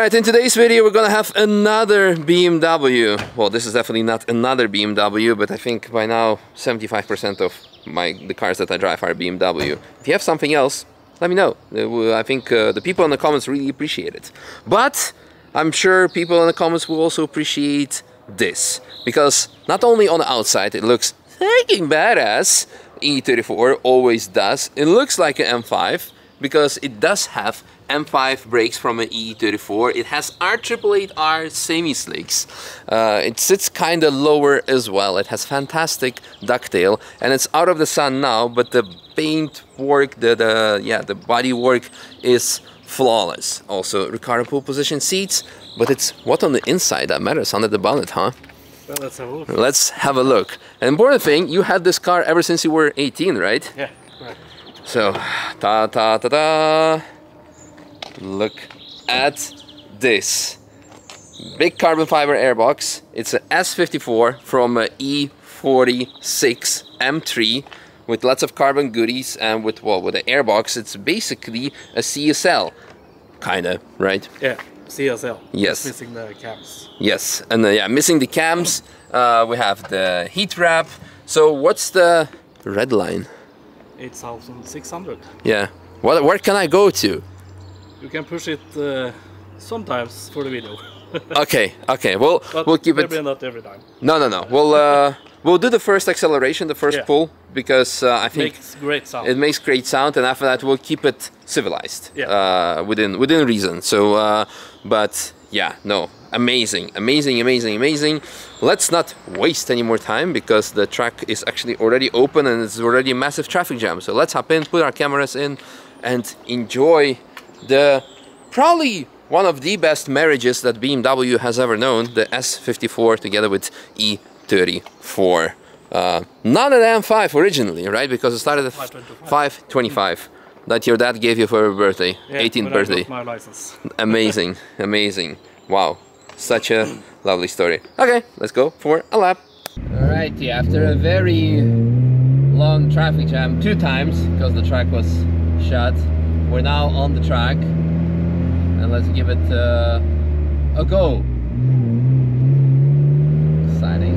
Alright, in today's video we're gonna have another BMW. Well, this is definitely not another BMW, but I think by now 75% of the cars that I drive are BMW. If you have something else, let me know. I think the people in the comments really appreciate it. But I'm sure people in the comments will also appreciate this, because not only on the outside it looks freaking badass, E34 always does. It looks like an M5 because it does have M5 brakes from an E34. It has R888R semi-slicks. It sits kind of lower as well. It has fantastic ducktail, and it's out of the sun now, but the paint work, the body work is flawless. Also, Recaro pole position seats, but it's what on the inside that matters, under the bonnet, huh? Well, let's have a look. Let's have a look. And important thing, you had this car ever since you were 18, right? Yeah, right. So, ta-ta-ta-ta. Look at this. Big carbon fiber airbox. It's an S54 from a E46 M3 with lots of carbon goodies, and with the airbox, it's basically a CSL, kinda, right? Yeah, CSL. Yes. Just missing the cams. Yes, and yeah, missing the cams. We have the heat wrap. So what's the red line? 8,600. Yeah. Where can I go to? You can push it sometimes for the video. Okay. Well, but we'll keep it. Maybe not every time. No. We'll do the first acceleration, the first pull, because I think makes great sound. it makes great sound, and after that we'll keep it civilized, within reason. So, but yeah, no, amazing. Let's not waste any more time, because the track is actually already open and it's already a massive traffic jam. So let's hop in, put our cameras in, and enjoy the probably one of the best marriages that BMW has ever known, the S54 together with E34. Not an M5 originally, right? Because it started at 525 that your dad gave you for your birthday, 18th birthday. I got my license. Amazing. Wow, such a lovely story. Okay, let's go for a lap. Alrighty, after a very long traffic jam, 2 times because the track was shut, we're now on the track, and let's give it a go. Exciting.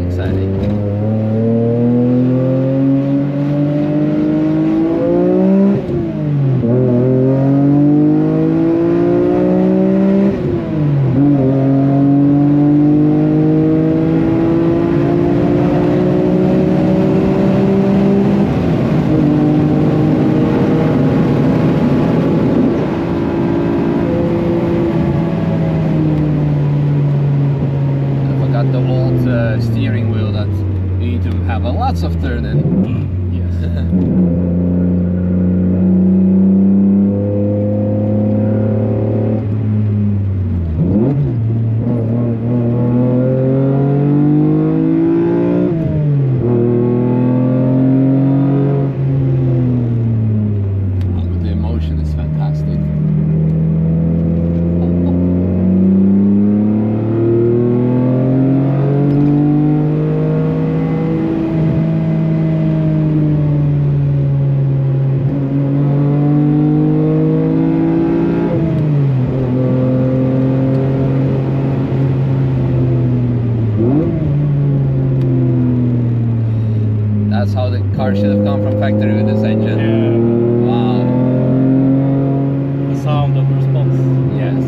Steering wheel that you need to have lots of turning. Yes. The emotion is fantastic. That's how the car should have come from factory with this engine. Yeah. Wow. The sound of the response. Yes.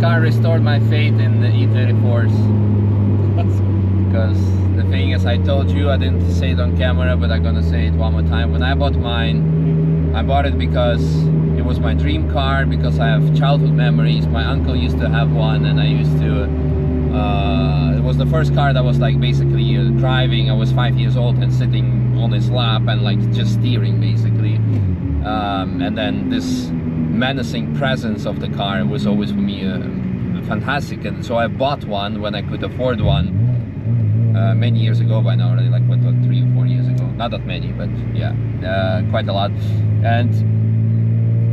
car restored my faith in the E34s. Because the thing is, I told you, I didn't say it on camera, but I'm gonna say it one more time. When I bought mine, I bought it because it was my dream car, because I have childhood memories. My uncle used to have one, and I used to, it was the first car that was like basically driving. I was 5 years old and sitting on his lap and like just steering basically. And then this menacing presence of the car was always for me fantastic, and so I bought one when I could afford one. Many years ago by now already, like what, 3 or 4 years ago, not that many, but yeah, quite a lot. And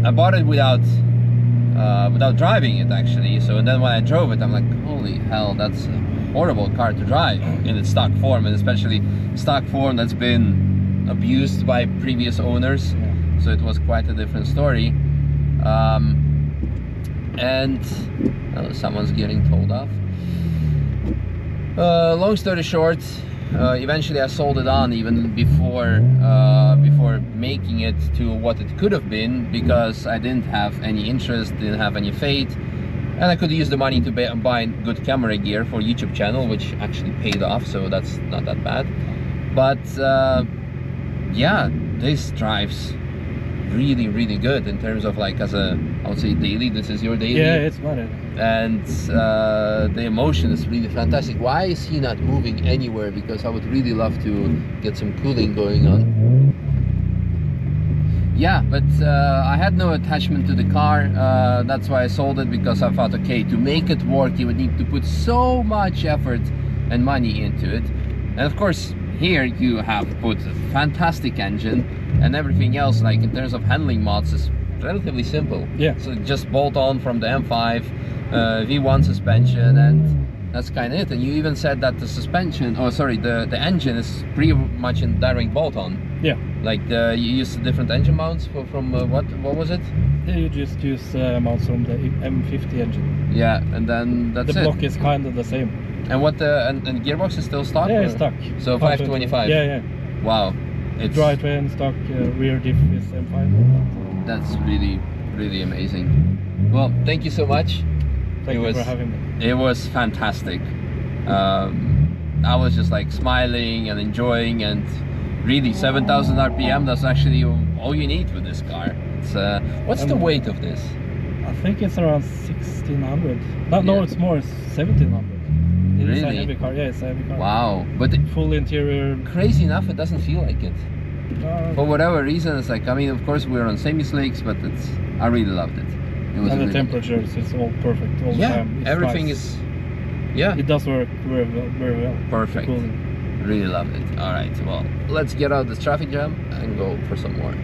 I bought it without driving it actually. So and then when I drove it, I'm like, holy hell, that's a horrible car to drive in its stock form, and especially stock form that's been abused by previous owners. So it was quite a different story. And someone's getting told off. Long story short, eventually I sold it on even before making it to what it could have been, because I didn't have any interest, didn't have any faith, and I could use the money to buy good camera gear for YouTube channel, which actually paid off, so that's not that bad. But yeah, this drives really good in terms of like, as a, I would say daily, this is your daily. Yeah, it's better. And the emotion is really fantastic. Why is he not moving anywhere? Because I would really love to get some cooling going on. Yeah, but I had no attachment to the car. That's why I sold it, because I thought, okay, to make it work you would need to put so much effort and money into it. And of course here you have put a fantastic engine, and everything else, like in terms of handling mods, is relatively simple. Yeah. So just bolt on from the M5 V1 suspension, and that's kind of it. And you even said that the suspension, oh sorry, the engine is pretty much in direct bolt on. Yeah. Like you use different engine mounts from what was it? Yeah, you just use mounts from the M50 engine. Yeah, and then that's it. The block is kind of the same. And what the and gearbox is still stock? Yeah, or? it's stock. So 525. Yeah. Wow. It's drivetrain stock, rear diff is M5. That's really amazing. Well, thank you so much. Thank you for having me. It was fantastic. I was just like smiling and enjoying, and really 7,000 RPM, that's actually all you need with this car. It's what's the weight of this? I think it's around 1,600. No, it's more, it's 1,700. It is a heavy car. Yeah, it's a heavy car. Wow. But full interior. Crazy enough, it doesn't feel like it. For whatever reason, it's like, I mean, of course we're on semi-slicks, but I really loved it. It was and really the temperatures, it's all perfect all the time. It's everything nice. is, yeah. It does work very well. Perfect. Cooling. Really loved it. All right, well, let's get out of this traffic jam and go for some more.